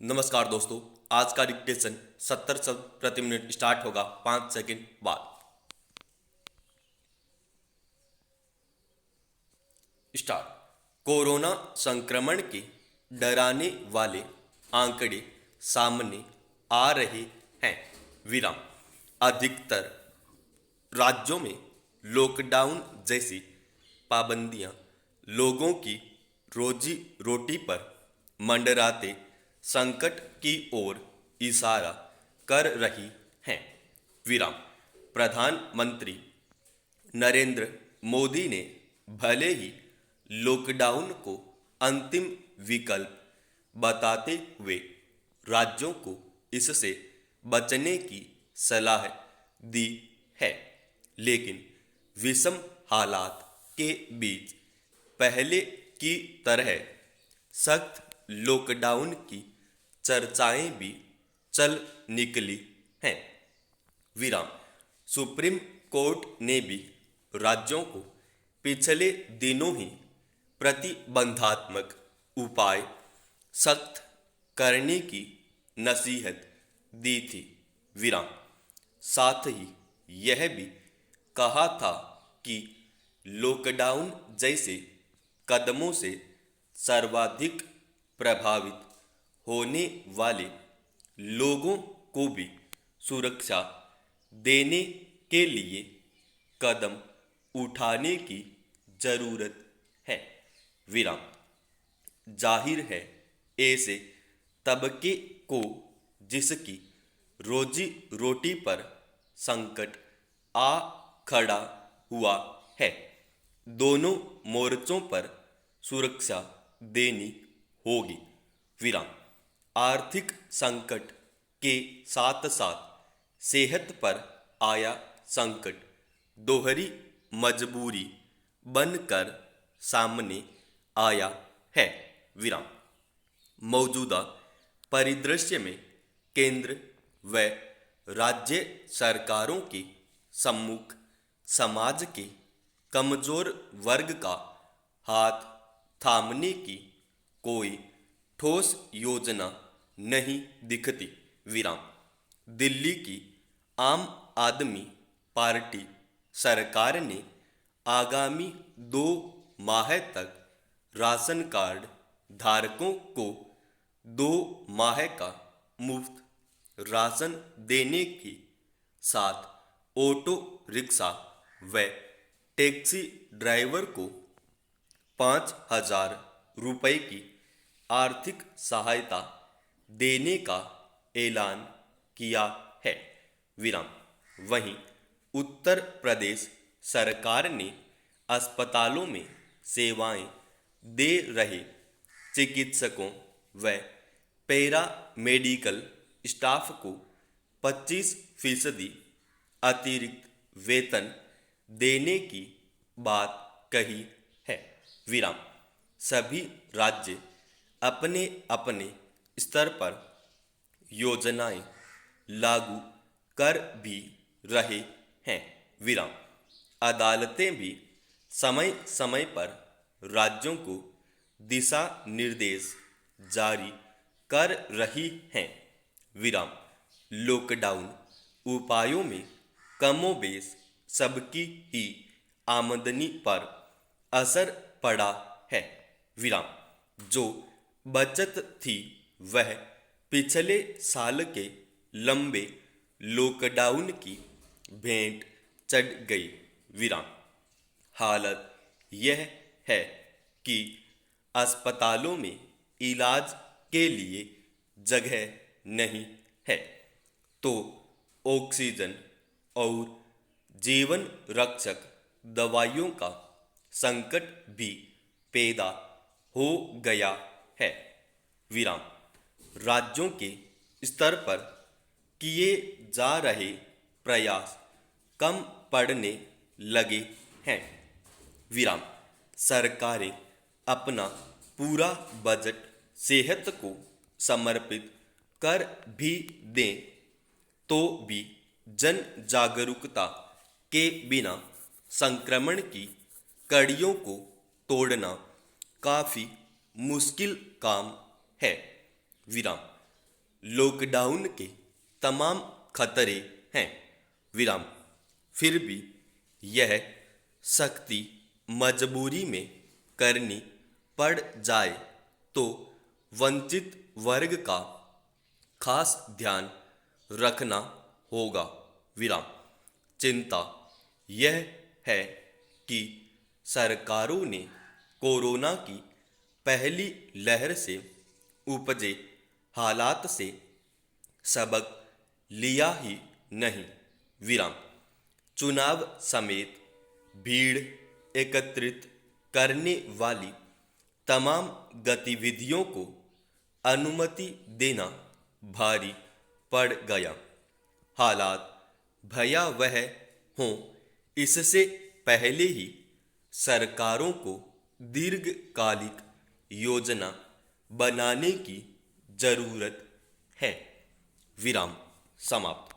नमस्कार दोस्तों। आज का डिक्टेशन 70 शब्द प्रति मिनट स्टार्ट होगा 5 सेकंड बाद। स्टार्ट। कोरोना संक्रमण के डराने वाले आंकड़े सामने आ रहे हैं। विराम। अधिकतर राज्यों में लॉकडाउन जैसी पाबंदियां लोगों की रोजी रोटी पर मंडराते संकट की ओर इशारा कर रही हैं। विराम। प्रधानमंत्री नरेंद्र मोदी ने भले ही लॉकडाउन को अंतिम विकल्प बताते हुए राज्यों को इससे बचने की सलाह दी है, लेकिन विषम हालात के बीच पहले की तरह सख्त लॉकडाउन की चर्चाएं भी चल निकली हैं। विराम। सुप्रीम कोर्ट ने भी राज्यों को पिछले दिनों ही प्रतिबंधात्मक उपाय सख्त करने की नसीहत दी थी। विराम। साथ ही यह भी कहा था कि लॉकडाउन जैसे कदमों से सर्वाधिक प्रभावित होने वाले लोगों को भी सुरक्षा देने के लिए कदम उठाने की जरूरत है। विराम। जाहिर है ऐसे तबके को जिसकी रोजी रोटी पर संकट आ खड़ा हुआ है, दोनों मोर्चों पर सुरक्षा देनी होगी। विराम। आर्थिक संकट के साथ साथ सेहत पर आया संकट दोहरी मजबूरी बनकर सामने आया है। विराम। मौजूदा परिदृश्य में केंद्र व राज्य सरकारों के सम्मुख समाज के कमजोर वर्ग का हाथ थामने की कोई ठोस योजना नहीं दिखती। विराम। दिल्ली की आम आदमी पार्टी सरकार ने आगामी 2 माह तक राशन कार्ड धारकों को 2 माह का मुफ्त राशन देने के साथ ऑटो रिक्शा व टैक्सी ड्राइवर को 5,000 रुपये की आर्थिक सहायता देने का ऐलान किया है। विराम। वहीं उत्तर प्रदेश सरकार ने अस्पतालों में सेवाएं दे रहे चिकित्सकों व पैरा मेडिकल स्टाफ को 25% अतिरिक्त वेतन देने की बात कही है। विराम। सभी राज्य अपने अपने स्तर पर योजनाएं लागू कर भी रहे हैं। विराम। अदालतें भी समय समय पर राज्यों को दिशा निर्देश जारी कर रही हैं। विराम। लॉकडाउन उपायों में कमोबेश सबकी ही आमदनी पर असर पड़ा है। विराम। जो बचत थी वह पिछले साल के लंबे लॉकडाउन की भेंट चढ़ गई। विराम। हालत यह है कि अस्पतालों में इलाज के लिए जगह नहीं है, तो ऑक्सीजन और जीवन रक्षक दवाइयों का संकट भी पैदा हो गया है। विराम। राज्यों के स्तर पर किए जा रहे प्रयास कम पड़ने लगे हैं। विराम। सरकारें अपना पूरा बजट सेहत को समर्पित कर भी दें तो भी जन जागरूकता के बिना संक्रमण की कड़ियों को तोड़ना काफी मुश्किल काम है। विराम। लॉकडाउन के तमाम खतरे हैं, विराम। फिर भी यह सख्ती मजबूरी में करनी पड़ जाए तो वंचित वर्ग का खास ध्यान रखना होगा, विराम। चिंता यह है कि सरकारों ने कोरोना की पहली लहर से उपजे हालात से सबक लिया ही नहीं, विराम। चुनाव समेत भीड़ एकत्रित करने वाली तमाम गतिविधियों को अनुमति देना भारी पड़ गया। हालात भयावह हों इससे पहले ही सरकारों को दीर्घकालिक योजना बनाने की जरूरत है, विराम। समाप्त।